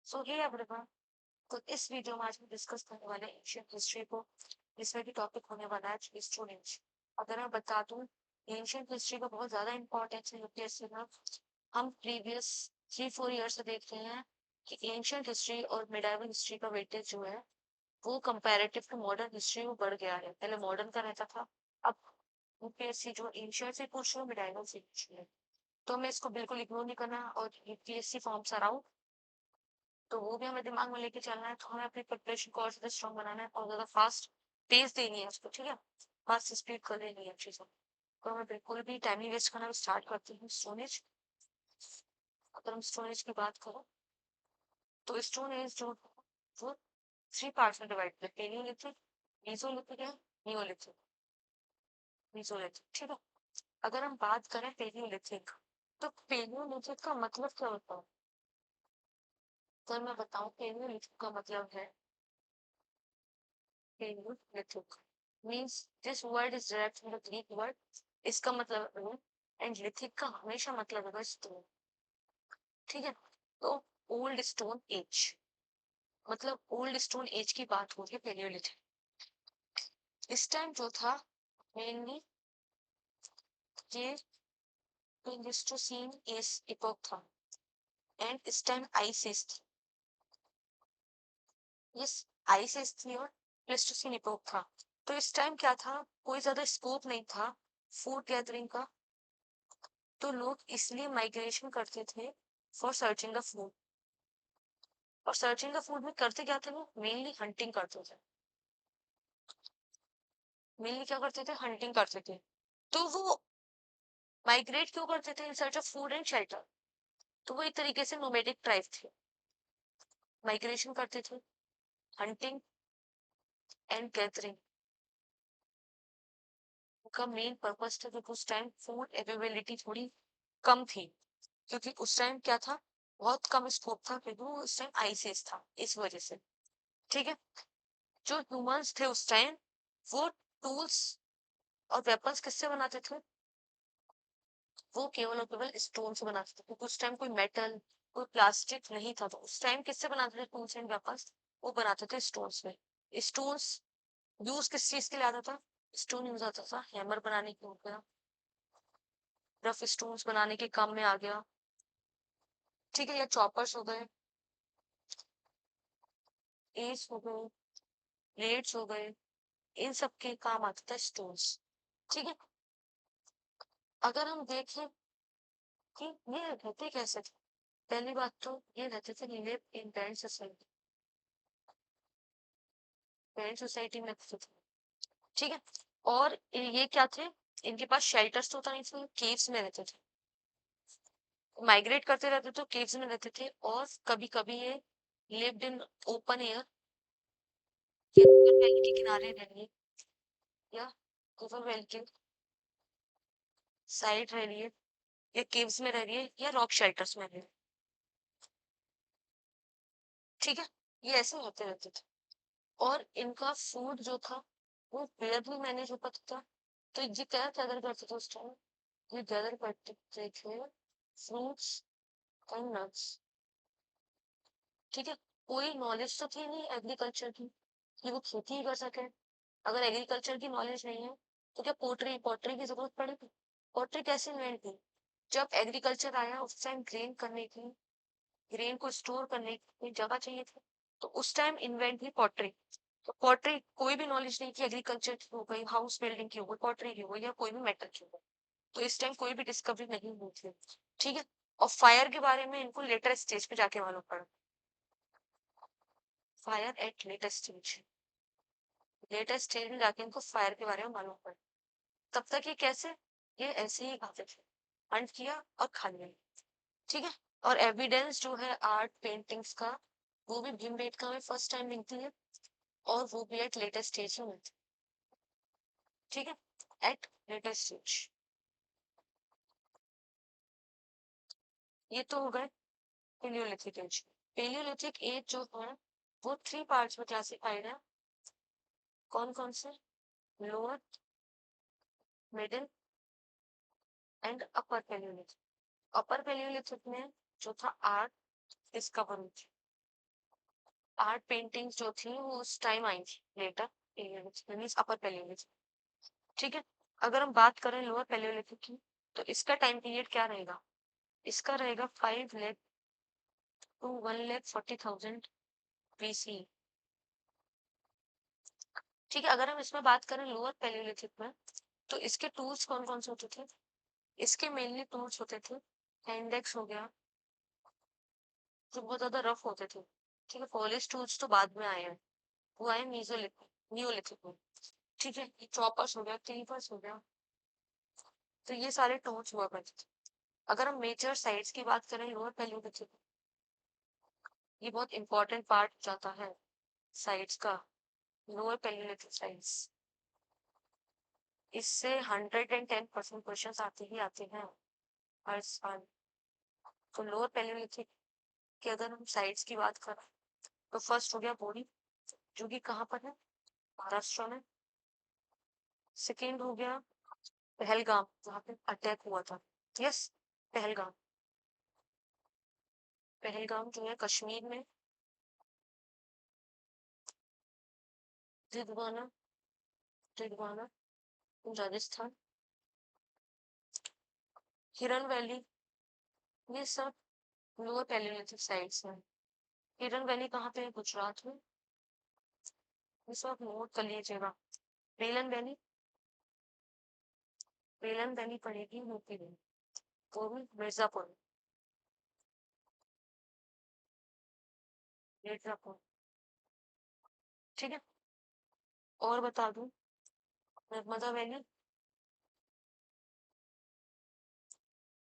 सो hey everyone, तो इस video में आज हम डिस्कस करने वाले हैं एंशियंट हिस्ट्री को, जिसमें कि टॉपिक होने वाला है स्टोन एज। अगर मैं बता दूं, एंशियंट हिस्ट्री का बहुत ज्यादा इंपॉर्टेंस है यूपीएससी में। हम प्रीवियस 3-4 ईयर से देख रहे हैं कि एंशियंट हिस्ट्री और मिडाइवल हिस्ट्री का वेटेज जो है वो कंपैरेटिव टू मॉडर्न हिस्ट्री में बढ़ गया है। पहले मॉडर्न का रहता था, अब यूपीएससी जो एंशियंट से पूछ रही है मिडाइवल से पूछ रही है। तो हमें इसको बिल्कुल इग्नोर नहीं करना और यूपीएससी फॉर्म्स आर आउट, तो वो भी हमें दिमाग में लेके चलना है। तो हमें अपनी प्रिपरेशन को और ज्यादा स्ट्रॉन्ग बनाना है और ज्यादा फास्ट पेस देनी है उसको, ठीक है, फास्ट स्पीड कर लेनी है चीजों। तो हमें बिल्कुल भी टाइम नहीं वेस्ट करना। स्टार्ट करते हैं स्टोनेज। अगर हम स्टोनेज की बात करें तो स्टोन एज जो है, वो 3 पार्ट्स में डिवाइड है, पेलियोलिथिक, मेसोलिथिक है, नियोलिथिक। मेसोलिथिक, ठीक है। अगर हम बात करें पेलियोलिथिक, तो पेलियोलिथिक का मतलब क्या होता है? तो मैं बताऊं, पेलियोलिथिक का मतलब है, Paleolithic means this word is derived from the Greek word, इसका मतलब है एंड लिथिक का हमेशा मतलब है स्टोन, ठीक है। तो ओल्ड स्टोन एज, मतलब ओल्ड स्टोन एज की बात हो रही है पेलियोलिथिक। इस टाइम जो था मेनली ये प्लेइस्टोसीन एज इपोक था एंड इस टाइम आइस एज थी। यस, आइस एज थी और प्लेइस्टोसीन इपोक था। तो इस टाइम क्या था, कोई ज्यादा स्कोप नहीं था फूड गैदरिंग का, तो लोग इसलिए माइग्रेशन करते थे फॉर सर्चिंग द फूड। और सर्चिंग द फूड में करते क्या थे, वो मेनली हंटिंग करते थे। मेनली क्या करते थे, हंटिंग करते थे। तो वो माइग्रेट क्यों करते थे, in search of food and shelter. तो वो एक तरीके से नोमैडिक ट्राइब थे, माइग्रेशन करते थे, हंटिंग एंड गैदरिंग। उनका मेन पर्पस था क्योंकि उस टाइम फूड अवेलेबिलिटी थोड़ी कम थी, क्योंकि उस टाइम क्या था, बहुत कम स्कोप था, क्योंकि वो उस टाइम आइसिस था, इस वजह से, ठीक है। जो ह्यूमंस थे उस टाइम, वो टूल्स और वेपन्स किससे बनाते थे, वो केवल और केवल स्टोन से बनाते थे, क्योंकि उस टाइम कोई मेटल, कोई प्लास्टिक नहीं था। तो उस टाइम किससे बनाते थे टूल्स एंड वेपन्स, वो बनाते थे स्टोन्स में। स्टोन्स यूज किस चीज के लिए आता था, स्टोन यूज आता था हैमर बनाने के, हो गया रफ स्टोन्स बनाने के काम में आ गया, ठीक है, या चॉपर्स हो गए, एस हो गए, ब्लेड्स हो गए, इन सब के काम आता था स्टोन्स, ठीक है। अगर हम देखें कि ये रहते कैसे थे, पहली बात तो ये रहते थे live in band society, band society में रहते थे, ठीक है। और ये क्या थे, इनके पास शेल्टर्स तो होता नहीं था, केव्स में रहते थे, माइग्रेट करते रहते थे, केव्स में रहते थे। और कभी कभी ये लिव्ड इन ओपन एयर, या रिवर वैली के किनारे रह रही है, या रिवर वैली के साइड रह रही है, या केव्स में रह रही है, या रॉक शेल्टर्स में रह रही है, ठीक है। ये ऐसे होते रहते थे। और इनका फूड जो था वो वेयरली मैनेज हो पाता था। तो ये क्या गैदर करते थे उस टाइम, ये गैदर करते थे फ्रूट्स एंड नट्स, ठीक है। कोई नॉलेज तो थी नहीं एग्रीकल्चर की कि वो खेती ही कर सके। अगर एग्रीकल्चर की नॉलेज नहीं है तो क्या पोट्री पॉटरी की जरूरत पड़ेगी। पॉटरी कैसे इन्वेंट हुई, जब एग्रीकल्चर आया उस टाइम ग्रेन करने की, ग्रेन को स्टोर करने की जगह चाहिए थी, तो उस टाइम इन्वेंट हुई पॉटरी। तो पॉटरी कोई भी नॉलेज नहीं की, एग्रीकल्चर की हो गई, हाउस बिल्डिंग की हो गई, पॉटरी की हो गई, या कोई भी मेटल की हो गई, तो इस टाइम कोई भी डिस्कवरी नहीं हुई थी, ठीक है। और फायर के बारे में इनको लेटर स्टेज पे जाके मालूम पड़ा, fire eight latest stage, latest stage में जाके इनको फायर के बारे में मालूम पड़ा। तब तक ये कैसे, ये ऐसे ही खाते थे, हंट किया और खा लिया, ठीक है। और एविडेंस जो है आर्ट पेंटिंग्स का, वो भी भीमबेटका में फर्स्ट टाइम मिलती है, और वो भी एट लेटेस्ट स्टेज में मिलती है, ठीक है, एट लेटेस्ट स्टेज। ये तो हो गए पेलियोलिथिक एज। पेलियोलिथिक एज जो है वो 3 पार्ट्स में क्लासिफाइड है। कौन कौन से, lower, middle and upper paleolithic. Upper paleolithic में जो था आर्ट डिस्कवर हुई थी, आर्ट पेंटिंग्स जो थी वो उस टाइम आई थी लेटर पीरियड मीन्स अपर पैलियोलिथिक। ठीक है, अगर हम बात करें लोअर पैलियोलिथिक की तो इसका टाइम पीरियड क्या रहेगा? इसका रहेगा 5 लाख टू 1,40,000 BC। ठीक है, अगर हम इसमें बात करें लोअर पैलियोलिथिक में तो इसके टूल्स कौन कौन से होते थे? इसके मेनली टूल्स होते थे हैंडेक्स हो गया जो बहुत ज्यादा रफ होते थे। ठीक है, पॉलिश टूल्स तो बाद में आए हैं, वो आए मीजोलिथिक नियोलिथिक में। ठीक है, ये चॉपर्स हो गया, क्लीपर्स हो गया, तो ये सारे टूल्स हुआ करते थे। अगर हम मेजर साइट्स की बात करें लोअर पैलियोलिथिक, ये बहुत इंपॉर्टेंट पार्ट जाता है साइट्स का, लोअर पैलियोलिथिक साइट्स। इससे 110% क्वेश्चन आते ही आते हैं हर साल। तो लोअर पैलियोलिथिक की अगर हम साइट्स की बात करें तो फर्स्ट हो गया बोरी, जो कि कहाँ पर है? महाराष्ट्र में। सेकेंड हो गया पहलगाम, जहाँ पे अटैक हुआ था। यस, पहलगाम। पहलगाम जो है कश्मीर में। दिदवाना, दिदवाना राजस्थान। हिरन वैली, ये सब लोअर पैलियोलिथिक साइट्स हैं। हिरन वैली कहाँ पे है? गुजरात में। ये सब नोट कर लीजिएगा। बेलन वैली, बेलन वैली पड़ेगी यूपी में, वो भी मिर्जापुर में। मिर्जापुर। ठीक है, और बता दूं नर्मदा वैली,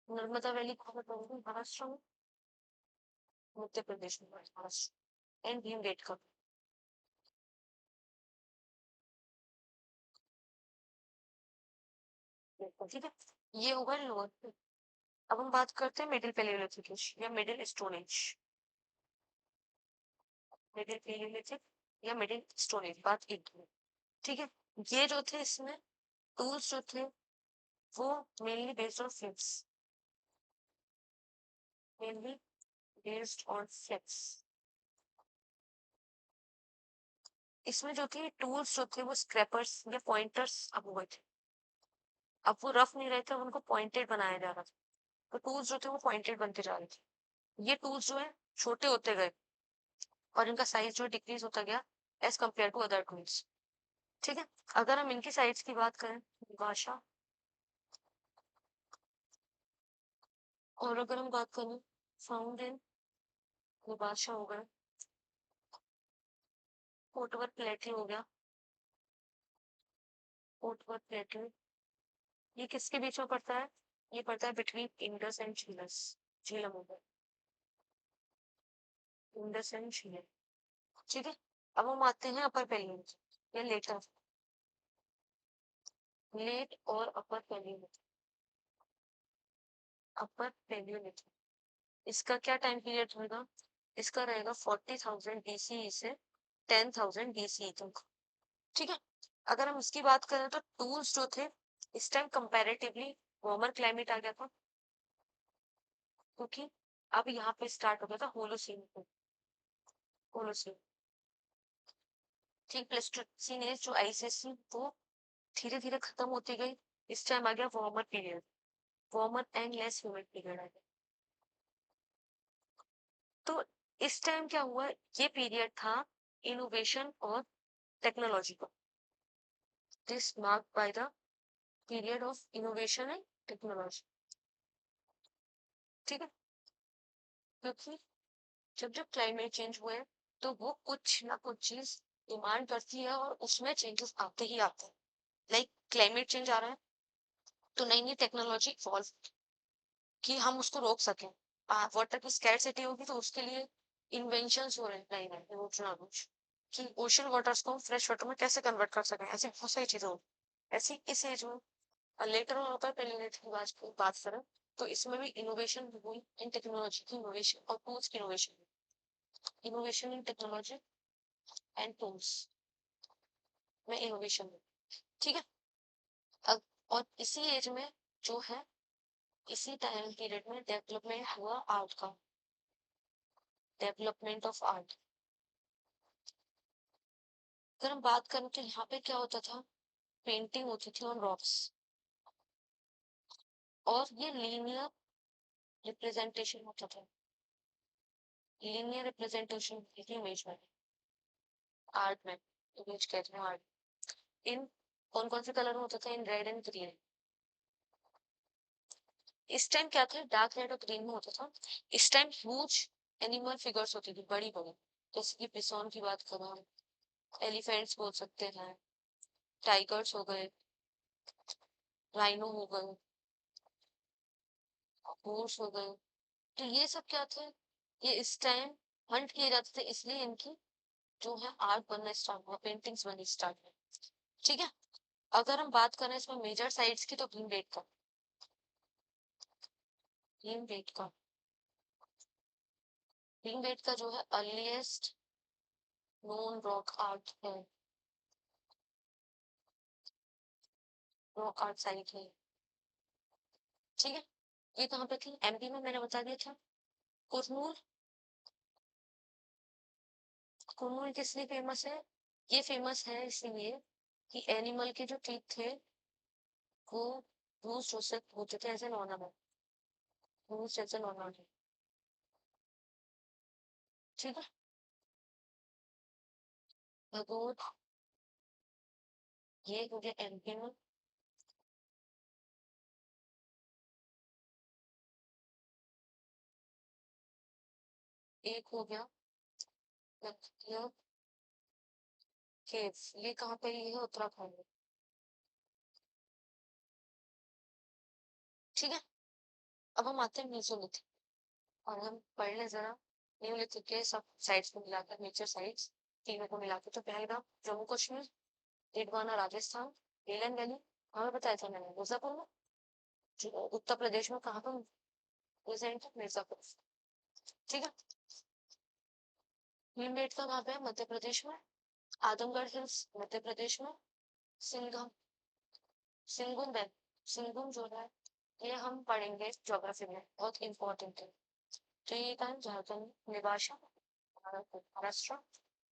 नर्मदा वैली कहाँ पर पड़ेगी? महाराष्ट्र में, मध्य प्रदेश में, महाराष्ट्र। एंड भीमबेटका। ठीक है, ये होगा लोअर। अब हम बात करते हैं मिडिल पैलियोलिथिक या middle stone age. Middle Palaeolithic या मिडिल स्टोन एज, बात एक है। ठीक है, ये जो थे इसमें टूल्स जो थे वो mainly based on flips, mainly based on flips. इसमें जो थे टूल्स जो थे वो स्क्रैपर्स या पॉइंटर्स अब हुए थे। अब वो रफ नहीं रहे थे, उनको पॉइंटेड बनाया जा रहा था, तो टूल्स जो थे वो पॉइंटेड बनते जा रहे थे। ये टूल्स जो है छोटे होते गए और इनका साइज जो डिक्रीज होता गया as compare to other tools. ठीक है, अगर हम इनकी साइज की बात करें, भाषा, और अगर हम बात करें फाउंड इन, भाषा हो गया, फोटोवर प्लेटी हो गया, फोटोवर प्लेटी, ये किसके बीच में पड़ता है? ये पड़ता है बिटवीन इंडस एंड झीलस, झीलम हो गया, इंडस एंड झीलम। ठीक है, अब हम आते हैं अपर पैलियोलिथिक या लेटर, लेट और अपर पैलियोलिथिक। अपर पैलियोलिथिक, इसका क्या टाइम पीरियड रहेगा? इसका रहेगा 40,000 BCE से 10,000 BCE तक। ठीक है, अगर हम इसकी बात करें तो टूल्स जो थे इस टाइम कंपैरेटिवली वार्मर क्लाइमेट आ गया था, क्योंकि अब यहाँ पे स्टार्ट हो गया था होलोसीन, होलोसीन। ठीक, प्लेस्टोसीन एज जो आइसेस थी वो धीरे धीरे खत्म होती गई। इस टाइम आ गया warmer period, warmer and less humid period आ गया। तो इस टाइम क्या हुआ? ये पीरियड था इनोवेशन और टेक्नोलॉजी का। This marked by the period of innovation and technology. ठीक है, क्योंकि जब जब क्लाइमेट चेंज हुए तो वो कुछ ना कुछ चीज डिमांड करती है और उसमें चेंजेस आते ही आते हैं। लाइक क्लाइमेट चेंज आ रहा है तो नई नई टेक्नोलॉजी इवॉल्व कि हम उसको रोक सकें। वाटर की स्कैरसिटी होगी तो उसके लिए इन्वेंशंस हो रहे हैं नए नए, कुछ ना कुछ, कि ओशन वाटर्स को हम फ्रेश वाटर में कैसे कन्वर्ट कर सकें। ऐसी बहुत सारी चीजें होगी। ऐसी इस एज में लेटर ऑन होता है पहले की बात करें तो इसमें भी इनोवेशन हुई इन टेक्नोलॉजी की इनोवेशन और टूल्स की innovation, innovation in technology and tools में इनोवेशन हुई। ठीक है, अब और इसी एज में जो है इसी टाइम पीरियड में डेवलपमेंट हुआ आर्ट का, डेवलपमेंट ऑफ आर्ट। अगर हम बात करें तो यहाँ पे क्या होता था, पेंटिंग होती थी ऑन रॉक्स, और ये लीनियर रिप्रेजेंटेशन होता था, लीनियर रिप्रेजेंटेशन इमेज में, आर्ट में, इमेज कहते हैं आर्ट। इन कौन कौन से कलर में होता था, इन रेड एंड ग्रीन। इस टाइम क्या था, डार्क रेड और ग्रीन में होता था। इस टाइम ह्यूज एनिमल फिगर्स होती थी, बड़ी बड़ी, जैसे कि पिसोन की बात करें हम, एलिफेंट्स बोल सकते हैं, टाइगर्स हो गए, राइनो हो गए, हॉर्स हो गए। तो ये सब क्या थे, ये इस टाइम हंट किए जाते थे, इसलिए इनकी जो है आर्ट बनना स्टार्ट हुआ, पेंटिंग्स बननी स्टार्ट हुई। ठीक है, अगर हम बात करें इसमें मेजर साइट्स की, तो भीमबेटका, भीमबेटका, भीमबेटका जो है अर्लीस्ट नोन रॉक आर्ट है, रॉक आर्ट साइट है। ठीक है, ये कहाँ पे थी, एमपी में, मैंने बता दिया था। कुरनूल, कुरनूल किस लिए फेमस है, ये फेमस है इसलिए कि एनिमल के जो टीथ थे वो यूज होते थे as an ornament, use as an ornament. ठीक है, भगोड़, ये हो गया एमपी में। एक हो गया लखनऊ केव्स, ये कहाँ पे, ये है उत्तराखंड में। ठीक है, अब हम आते हैं मेसोलिथिक, और हम पढ़ लें जरा न्यूलिथिक के सब साइट्स को मिलाकर, नेचर साइट्स तीनों को मिलाकर। तो पहला जम्मू कश्मीर, डिडवाना राजस्थान, हेलन वैली, हमें बताया था मैंने मिर्जापुर में, जो उत्तर प्रदेश में कहाँ पर प्रेजेंट है, मिर्जापुर। ठीक है, भीमबेटका कहाँ पे है, मध्य प्रदेश में। आदमगढ़ हिल्स मध्य प्रदेश में। सिंघम, सिंगुम वैली, सिंगुम जो है ये हम पढ़ेंगे ज्योग्राफी में, बहुत इंपॉर्टेंट है। तो ये कहा झारखंड, निवाशा महाराष्ट्र,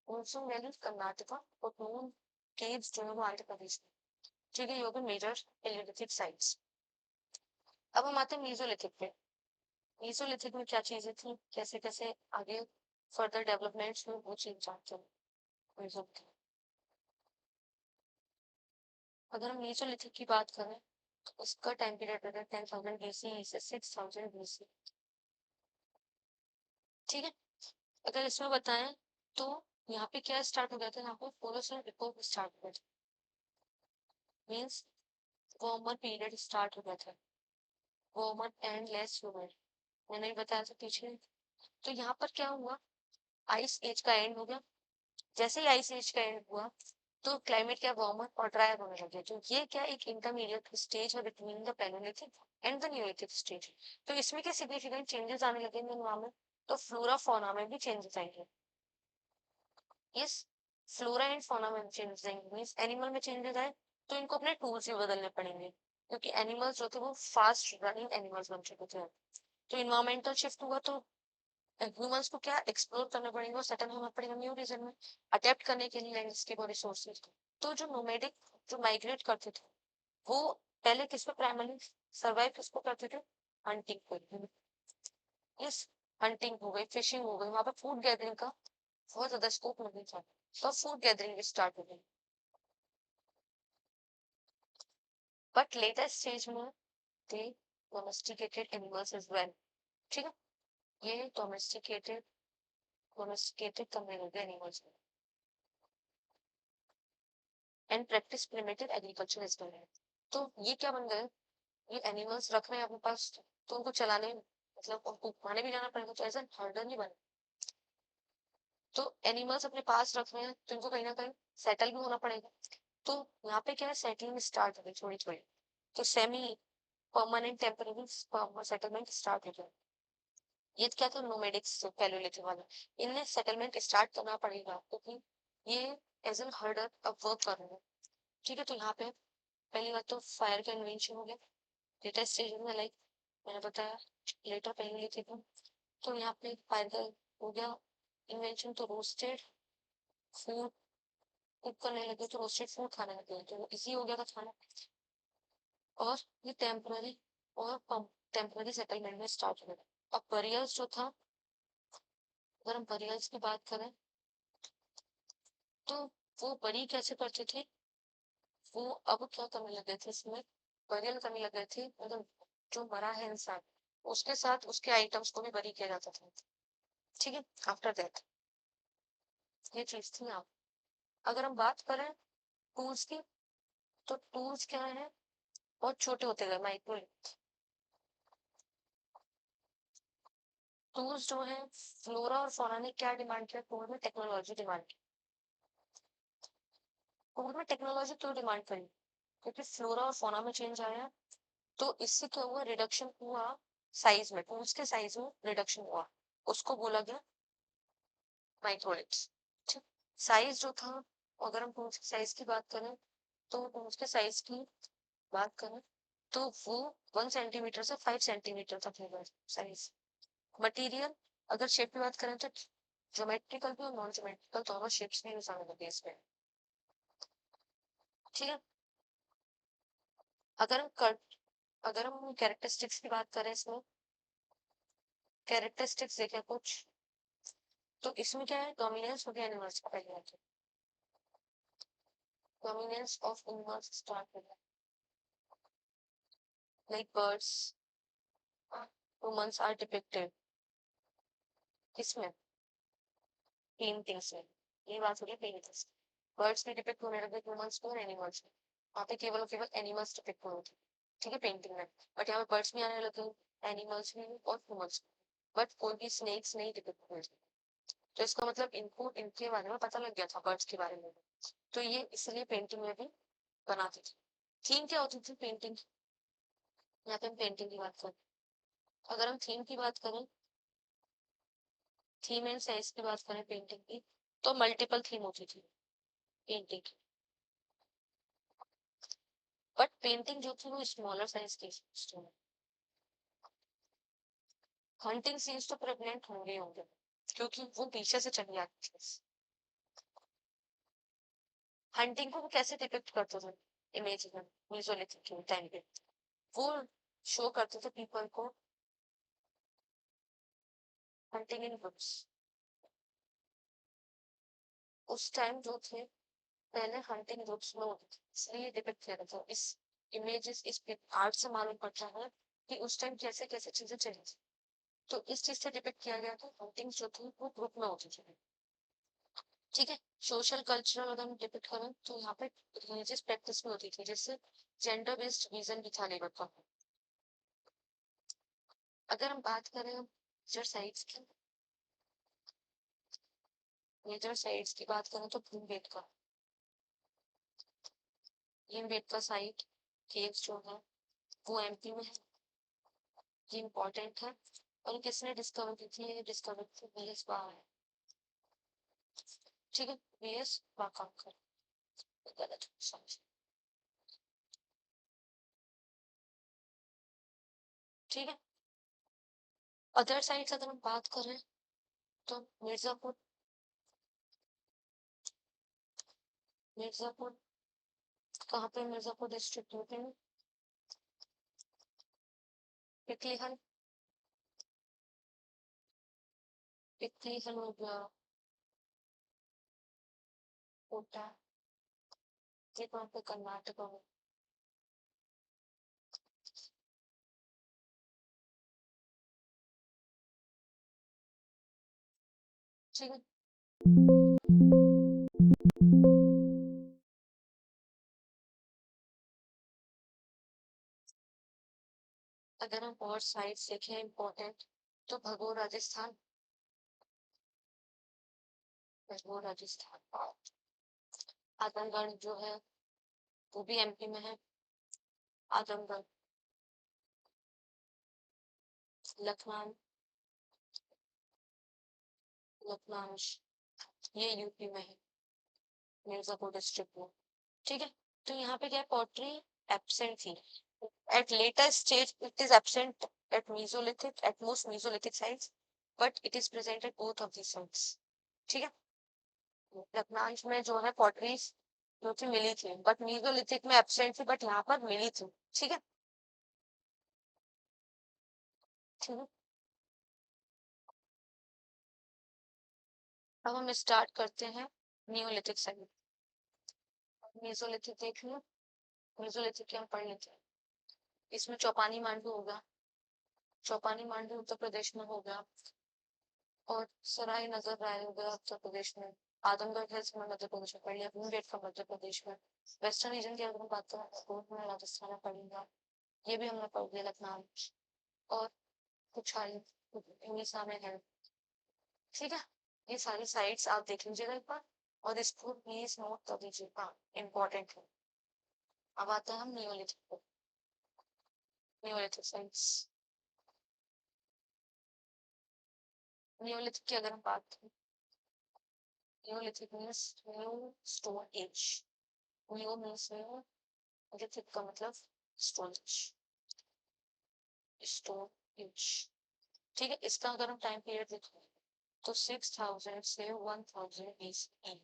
उनसुम वैली कर्नाटका, और नून केव्स जो है वो आंध्र प्रदेश में। ठीक है, ये हो गए मेजर एलियोलिथिक साइट्स। अब हम आते हैं मीजोलिथिक पे। मीजोलिथिक में क्या चीजें थी, कैसे कैसे आगे फर्दर डेवलपमेंट्स हुए, वो चीज जानते हैं मीजोलिथिक। अगर हम मीजोलिथिक की बात करें तो उसका टाइम पीरियड रहता है 10,000 BC से 6,000 BC। ठीक है, अगर इसमें बताएं तो यहाँ पे क्या स्टार्ट हो गया था, यहाँ पे पोलोसर रिपोर्ट स्टार्ट हो गया था, मीन्स वार्मर पीरियड स्टार्ट हो गया था, वार्मर एंड लेस ह्यूमिड, मैंने भी बताया था पीछे। तो यहाँ पर क्या हुआ, आइस एज का एंड हो गया। जैसे ही आइस एज का एंड हुआ तो क्लाइमेट क्या वार्मर और ड्राई होने लगे, तो ये क्या एक इंटरमीडिएट स्टेज है between the Palaeolithic and the Neolithic stage. तो इसमें क्या सिग्निफिकेंट चेंजेस आने लगे एनवायरमेंट, तो फ्लोरा फौना में भी चेंजेस आएंगे। यस, फ्लोरा एंड फौना में चेंजेस आएंगे, मींस एनिमल में चेंजेस आए तो इनको अपने टूल्स भी बदलने पड़ेंगे, क्योंकि एनिमल्स जो थे वो फास्ट रनिंग एनिमल्स बन चुके थे। तो इन्वायरमेंटल शिफ्ट हुआ, तो ह्यूमंस को क्या एक्सप्लोर करना पड़ेगा, सेटल होना पड़ेगा न्यू रीजन में, अडेप्ट करने के लिए लैंडस्केप और रिसोर्सेज। तो जो नोमैडिक, जो माइग्रेट करते थे, वो पहले किस पे प्राइमरली सर्वाइव किसको करते थे, हंटिंग पे। यस, हंटिंग हो गई, फिशिंग हो गई, वहां पे फूड गैदरिंग का बहुत ज्यादा स्कोप नहीं था, तो फूड गैदरिंग भी स्टार्ट हो गई। बट लेटेस्ट स्टेज में they domesticated animals as well. ठीक है, ये डोमेस्टिकेटेड करने लगे animals and practice primitive agriculture as well. तो ये क्या बन गए, ये एनिमल्स रख रहे हैं अपने पास, तो उनको चलाने, मतलब उनको घुमाने भी जाना पड़ेगा, तो ऐसा हर्डल नहीं बने। तो एनिमल्स अपने पास रख रहे हैं तो इनको कहीं ना कहीं सेटल भी होना पड़ेगा। तो यहाँ पे क्या है, सेटलिंग स्टार्ट हो गई थोड़ी थोड़ी, तो semi permanent temporary settlement start हो गया। ये क्या था, नोमेडिक्स पैलियोलिथिक वाला, इनने सेटलमेंट स्टार्ट करना पड़ेगा क्योंकि ये एज एन हर्डर अब वर्क कर रहे हैं। ठीक है, तो यहाँ पे पहली बात तो फायर का इन्वेंशन हो गया लेटेस्ट स्टेज में, लाइक मैंने बताया लेटर पैलियोलिथिक में। तो यहाँ पे फायर का हो गया इन्वेंशन, तो रोस्टेड फूड कुक करने लगे तो रोस्टेड फूड खाने लगे, तो इजी हो गया था खाना। और ये टेम्पररी और टेम्पररी सेटलमेंट में स्टार्ट हुआ। अब बरियल्स जो था, अगर हम बरियल्स की बात करें तो वो बरी कैसे करते थे, वो अब क्या करने लगे थे इसमें, बरियल करने लगे थे, मतलब जो मरा है इंसान उसके साथ उसके आइटम्स को भी बरी किया जाता था। ठीक है, आफ्टर दैट ये चीज थी। आप अगर हम बात करें टूल्स की, तो टूल्स क्या है, बहुत छोटे होते गए, माइक्रो टूल्स जो है। फ्लोरा और फौना ने क्या डिमांड किया, टूल में टेक्नोलॉजी डिमांड की। टूल में टेक्नोलॉजी क्यों डिमांड करी, क्योंकि फ्लोरा और फौना में चेंज आया, तो इससे क्या हुआ, रिडक्शन हुआ साइज में, टूल्स के साइज में रिडक्शन हुआ, उसको बोला गया माइक्रोलिट्स। ठीक, साइज जो था, अगर हम टूल्स के साइज की बात करें, तो टूल्स के साइज की बात करें तो वो 1 सेंटीमीटर से 5 सेंटीमीटर तक होगा साइज। मटेरियल, अगर शेप की बात करें तो ज्योमेट्रिकल भी और नॉन ज्योमेट्रिकल दोनों शेप्स में यूज आने लगे इसमें। ठीक है, अगर हम कट अगर हम कैरेक्टरिस्टिक्स की बात करें, इसमें कैरेक्टरिस्टिक्स देखें कुछ, तो इसमें क्या है, डोमिनेंस हो गया एनिमल्स का पहले आके, डोमिनेंस ऑफ एनिमल्स स्टार्ट हो गया, like birds, humans are depicted किसमें, पेंटिंग्स में। ये बात हो गई पेंटिंग्स, बर्ड्स में डिपिक्ट होने लगे, ह्यूमंस में और एनिमल्स में। वहाँ पे केवल और केवल एनिमल्स डिपिक्ट होते थे, ठीक है, पेंटिंग में। बट यहाँ पे बर्ड्स भी आने लगे, एनिमल्स भी और ह्यूमंस, बट कोई भी स्नेक्स नहीं डिपिक्ट हुए थे। तो इसका मतलब इनको इनके बारे में पता लग गया था, बर्ड्स के बारे में भी। तो ये इसलिए पेंटिंग में भी बनाते थे। थीम क्या होती थी पेंटिंग, यहाँ पे हम पेंटिंग की बात करें, अगर हम थीम की बात करें, थीम एंड साइज की बात करें पेंटिंग की, तो मल्टीपल थीम होती थी पेंटिंग की, बट पेंटिंग जो थी वो स्मॉलर साइज की थी। हंटिंग सीन्स तो प्रेग्नेंट होंगे होंगे, क्योंकि वो पीछे से चली आती थी। हंटिंग को वो कैसे डिपिक्ट करते थे इमेज में, विजुअलिटी के टाइम पे वो शो करते थे पीपल को हंटिंग इन ग्रुप्स। उस टाइम जो थे, पहले हंटिंग ग्रुप्स में होती थी, इसलिए डिपिक्ट किया था। इस इमेजेस, इस आर्ट से मालूम पड़ता है कि उस टाइम कैसे कैसे चीजें चली थी। तो इस चीज से डिपिक्ट किया गया था, हंटिंग जो थी वो ग्रुप में होती थी। ठीक है, सोशल कल्चरल अगर हम डिपिक्ट करें तो यहाँ पे रिलीजियस प्रैक्टिस भी होती थी, जिससे जेंडर बेस्ड विजन भी था लेबर का। अगर हम बात करें मेजर साइट्स की, मेजर साइट्स की बात करें तो भीमबेटका, भीमबेटका साइट केव्स जो है वो एमपी में है, ये इम्पोर्टेंट है। और किसने डिस्कवर की थी, ये डिस्कवर की बीएस बार है। ठीक है, बीएस बाकाकर, गलत समझ। ठीक है, अदर साइट्स अगर हम बात करें तो मिर्जापुर, मिर्जापुर कहाँ पे, मिर्जापुर डिस्ट्रिक्ट यूपी में। पिपलीहल, पिपलीहल हो गया, कोटा, ये कहाँ पे, कर्नाटक में। ठीक है, अगर हम और साइट्स देखें इम्पोर्टेंट, तो भगोर राजस्थान, भगोर राजस्थान, आजमगढ़ जो है वो भी एमपी में है, आजमगढ़, लखनऊ, लखनऊ ये यूपी में है, मिर्जापुर डिस्ट्रिक्ट में। ठीक है, तो यहाँ पे क्या है, पोट्री एब्सेंट थी at later stage, it is absent at mesolithic, at most mesolithic sites, but it is present at both of these sites. ठीक है, लखनऊ में जो है पॉटरीज जो थी मिली थी, बट मीसोलिथिक में एब्सेंट थी, बट यहाँ पर मिली थी। ठीक है, ठीक है। अब हम स्टार्ट करते हैं न्यूलिथिक से। मीसोलिथिक देख लो, मीसोलिथिक के हम पढ़ लेते हैं। इसमें चौपानी मांडू होगा, चौपानी मांडू उत्तर प्रदेश में होगा, और सराय नजर राय हो गया उत्तर प्रदेश में, आदमगढ़ हिल्स में मध्य प्रदेश में पढ़ लिया, भीमबेटका मध्य प्रदेश में। वेस्टर्न रीजन की अगर बात करें तो में राजस्थान में पढ़ लिया, ये भी हमने पढ़ लिया लखनऊ। और कुछ उड़ीसा में है। ठीक है, ये सारी साइट्स आप देख लीजिएगा एक बार, और इसको प्लीज नोट कर दीजिएगा, इम्पोर्टेंट है। अब आते हैं हम नियोलिथिक पर। नियोलिथिक साइट्स, नियोलिथिक की अगर हम बात करें, Neolithic means new stone age. New means new, lithic का मतलब स्टोन स्टोन एज। ठीक है, इसका अगर हम टाइम पीरियड देखें तो 6000 से 1000 BCE।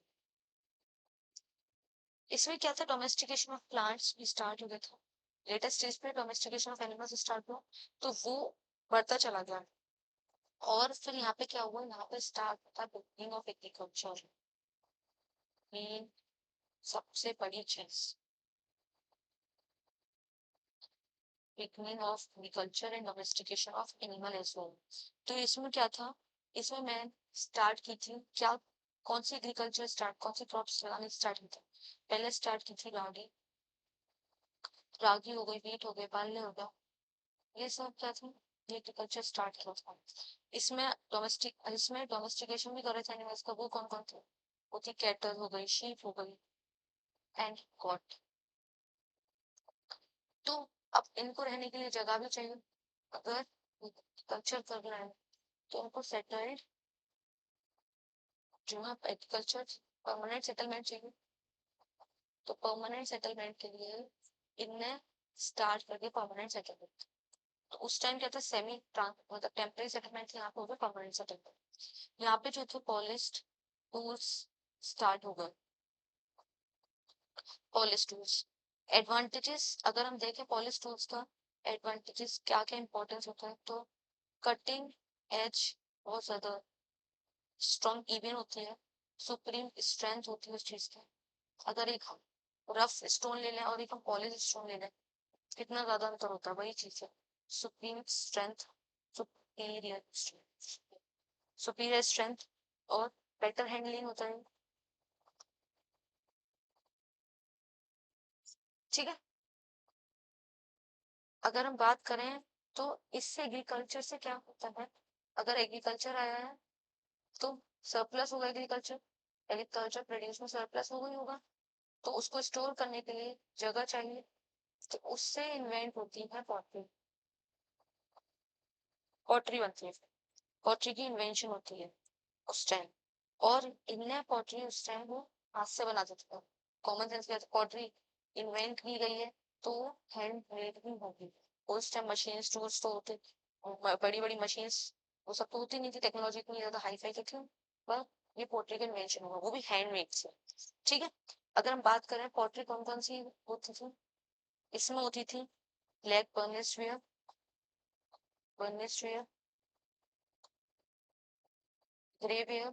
इसमें क्या था, डोमेस्टिकेशन ऑफ प्लांट्स भी स्टार्ट हो गया था। लेटेस्ट स्टेज पे डोमेस्टिकेशन ऑफ एनिमल्स स्टार्ट हुआ, तो वो बढ़ता चला गया। और फिर यहाँ पे क्या हुआ, यहाँ पे स्टार्ट होता है बिगिनिंग ऑफ एग्रीकल्चर। मेन सबसे बड़ी चीज, beginning of agriculture and domestication of animal as well. तो इसमें क्या था, इसमें मैं स्टार्ट की थी क्या, कौन सी एग्रीकल्चर स्टार्ट, कौन सी क्रॉप्स लगाने स्टार्ट की थी। पहले स्टार्ट की थी रागी, रागी हो गई, वीट हो गए, बार्ले हो गया, ये सब क्या थी, ये एग्रीकल्चर स्टार्ट किया था। इसमें डोमेस्टिकेशन भी कर रहे थे एनिमल्स का, वो कौन कौन थे, वो थी कैटल हो गई, शीप हो गई एंड गॉट। तो अब इनको रहने के लिए जगह भी चाहिए, अगर कल्चर करना है तो उनको सेटल्ड, जो है एग्रीकल्चर परमानेंट सेटलमेंट चाहिए। तो परमानेंट सेटलमेंट के लिए इनने स्टार्ट करके परमानेंट सेटलमेंट, तो उस टाइम क्या था, सेमी मतलब टेम्परेरी सेटलमेंट, यहाँ पे हो गया परमानेंट सेटलमेंट। यहाँ पे जो थे पॉलिश्ड टूल्स स्टार्ट हो गए, पॉलिश टूल्स। एडवांटेजेस अगर हम देखें पॉलिश टूल्स का, एडवांटेजेस क्या क्या इंपॉर्टेंस होता है, तो कटिंग एज बहुत ज्यादा स्ट्रॉन्ग इवन होती है, सुप्रीम स्ट्रेंथ होती है उस चीज की। अगर एक हम रफ स्टोन ले लें और एक हम पॉलिश स्टोन ले लें, कितना ज्यादा अंतर होता है, वही चीज है, supreme strength, superior strength, superior strength और बेटर हैंडलिंग होता है। ठीक है, अगर हम बात करें तो इससे एग्रीकल्चर से क्या होता है, अगर एग्रीकल्चर आया है तो सरप्लस होगा, एग्रीकल्चर एग्रीकल्चर प्रोड्यूस में सरप्लस हो गई होगा, तो उसको स्टोर करने के लिए जगह चाहिए, तो उससे इन्वेंट होती है पॉटरी, पॉटरी बनती है, पॉटरी की इन्वेंशन होती है उस टाइम। और इनने पॉटरी उस टाइम वो हाथ से बनाते थे, कॉमन सेंस क्या, पॉटरी इन्वेंट की गई है तो हैंड मेड भी होगी। उस टाइम मशीन टूल्स तो होते, बड़ी बड़ी मशीन वो सब तो होती नहीं थी, टेक्नोलॉजी इतनी ज्यादा हाई फाई थी, पर ये पोट्री का इन्वेंशन हुआ, वो भी हैंडमेड से। ठीक है, अगर हम बात करें पोट्री कौन कौन सी होती थी, इसमें होती थी ब्लैक बर्निशवेयर, बर्निशवेयर, ग्रेवेयर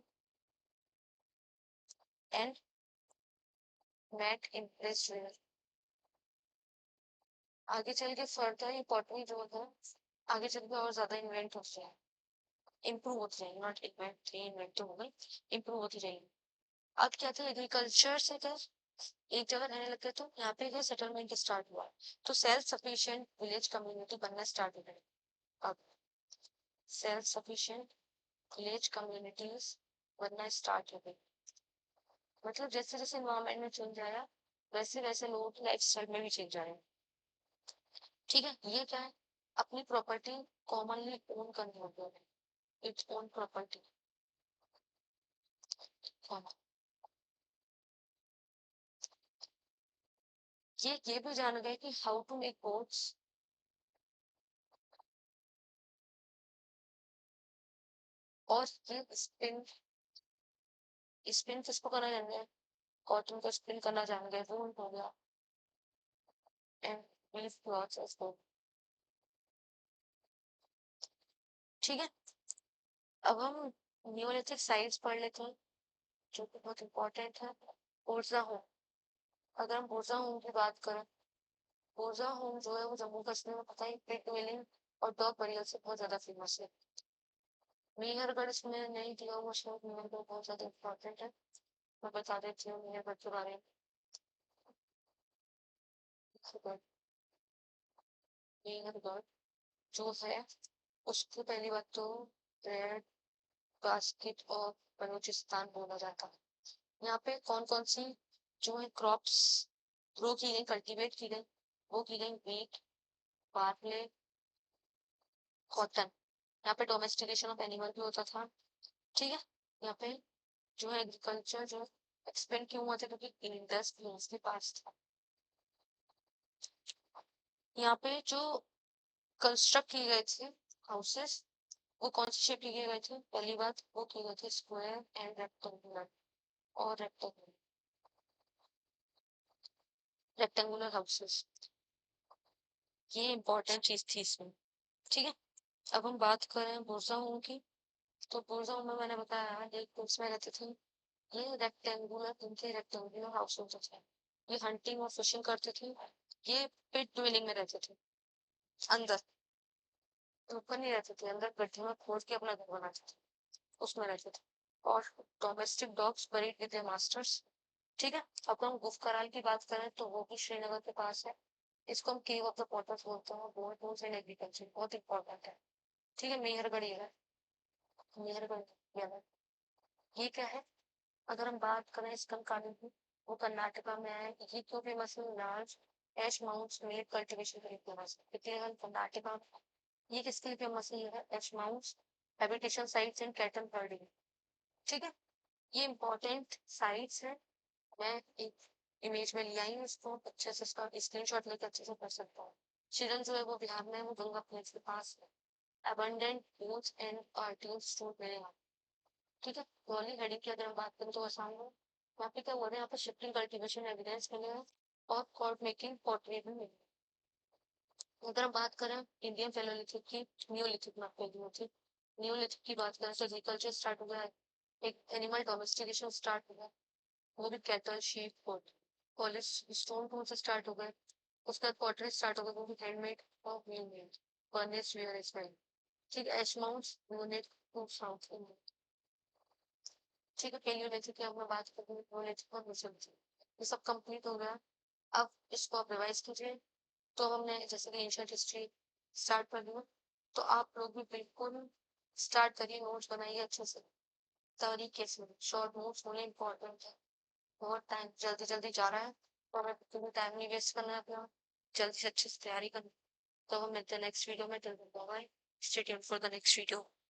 एंड मैट इम्प्रेसवेयर। आगे चल के फर्दर ये पॉटरी जो है आगे चल के और ज्यादा इन्वेंट होती है, इम्प्रूव होती जाएगी, नॉट इन्वेंट थी, इन्वेंट तो हो गई, इम्प्रूव होती जाएगी। अब क्या था, एग्रीकल्चर से क्या एक जगह रहने लगे तो यहाँ पे क्या सेटलमेंट स्टार्ट हुआ, तो सेल्फ सफिशिएंट विलेज कम्युनिटी बनना स्टार्ट हो गई। अब सेल्फ सफिशिएंट विलेज कम्युनिटीज बनना स्टार्ट हो गई, मतलब जैसे जैसे इन्वायरमेंट में चेंज आया वैसे वैसे लोगों की लाइफ स्टाइल में भी चेंज आया। ठीक है, ये क्या है, अपनी प्रॉपर्टी कॉमनली ओन करनी होती है, इट्स ओन प्रॉपर्टी। ये भी जान गए कि हाउ टू मेक बोट्स, और ये स्पिन स्पिन किसको करना जाएंगे, कॉटन को स्पिन करना जाएंगे, वूल हो गया and weave clothes as well. ठीक है, अब हम न्यूलिथिक साइट्स पढ़ लेते हैं जो कि बहुत इंपॉर्टेंट है। बोरजा होम, अगर हम बोरजा होम की बात करें, बोरजा होम जो है वो जम्मू कश्मीर में पता है पिग ड्वेलिंग और डॉग बरियल से बहुत ज्यादा फेमस है। मेहरगढ़ इसमें नहीं दिया हुआ, शायद मेहरगढ़ बहुत ज्यादा इंपॉर्टेंट है, मैं बता देती हूँ मेहरगढ़ के बारे में। मेहरगढ़ जो है उसको पहली बात तो रेड बास्केट ऑफ बलूचिस्तान बोला जाता है। यहाँ पे कौन कौन सी जो है क्रॉप्स ग्रो की गई, कल्टीवेट की गई, वो की गई व्हीट, बार्ले, कॉटन। यहाँ पे डोमेस्टिकेशन ऑफ एनिमल भी होता था। ठीक है, यहाँ पे जो है एग्रीकल्चर जो एक्सपेंड क्यों हुआ था, क्योंकि इंडस के पास था। यहाँ पे जो कंस्ट्रक्ट किए गए थे हाउसेस, वो कौन सी शेप की गए थे, पहली बात वो किए गए थे स्क्वायर एंड रेक्टेंगुलर, और रेक्टेंगुलर हाउसेस, ये इंपॉर्टेंट चीज थी इसमें। ठीक है, अब हम बात करें बुरजा होम की, तो बुरजा होम में मैंने बताया एक उसमें रहते थे, ये रेक्टेंगुलर, इनके रेक्टेंगुलर हाउस होते थे, ये हंटिंग और फिशिंग करते थे, ये पिट ड्वेलिंग में रहते थे, अंदर, ऊपर नहीं रहते थे, अंदर गड्ढे में खोद के अपना घर बनाते थे, उसमें रहते थे। और domestic dogs buried with their masters. ठीक है, अब हम गुफ कराल की बात करें तो वो भी श्रीनगर के पास है, इसको हम केव ऑफ द पॉटर्स बोलते हैं, गोल्ड टूल्स एंड एग्रीकल्चर बहुत इंपॉर्टेंट है। ठीक है, मेहरगढ़ ये है, मेहरगढ़ ये है, ये क्या है, अगर हम बात करें इस कंकाली की, वो कर्नाटका में है, ये क्यों फेमस है, लार्ज एश माउंट्स मेड कल्टीवेशन के लिए फेमस है, इसलिए कर्नाटका। ये किसके लिए फेमस है, ये है ash mounds habitation sites and cattle herding. ठीक है, ये इंपॉर्टेंट साइट्स है, मैं एक इमेज में ले आई हूँ, इसको अच्छे से इसका स्क्रीनशॉट लेकर अच्छे से कर सकता हूँ। शिरन जो है वो बिहार में है, वो गंगा प्लेस के पास है, abundant bones and arteries stored मिलेगा। ठीक है, पहली हेडिंग की अगर हम बात करें तो आसाम में यहाँ पे क्या हुआ था, यहाँ पे शिफ्टिंग कल्टीवेशन एविडेंस मिलेगा और कॉर्ड मेकिंग पॉटरी भी मिलेगी। अगर हम बात करें इंडियन पैलेयोलिथिक की, नियोलिथिक में पैलेयोलिथिक, नियोलिथिक की बात करें तो एग्रीकल्चर स्टार्ट हो गया है, एक एनिमल डोमेस्टिकेशन स्टार्ट हो गया, वो भी cattle sheep goat, college stone tool से स्टार्ट हो गए, उसके बाद पॉटरी स्टार्ट हो गया, वो भी हैंडमेड और wheel made, furnace ware is well. ठीक है, ash mounds unit to South India. ठीक है, पैलियोलिथिक की हमने बात कर ली, नियोलिथिक और मेसोलिथिक, ये सब कंप्लीट हो गया। अब इसको आप रिवाइज कीजिए, तो हमने जैसे कि एंशिएंट हिस्ट्री स्टार्ट कर दिया, तो आप लोग भी बिल्कुल स्टार्ट करिए, नोट्स बनाइए अच्छे से, तरीके से, शॉर्ट नोट्स होने इंपॉर्टेंट है। बहुत टाइम जल्दी जल्दी जा रहा है, तो हमें बिल्कुल भी टाइम नहीं वेस्ट करना है अपना, जल्दी से अच्छे से तैयारी करनी। तो हम मिलते हैं नेक्स्ट वीडियो में, till then bye bye, stay tuned for the next video.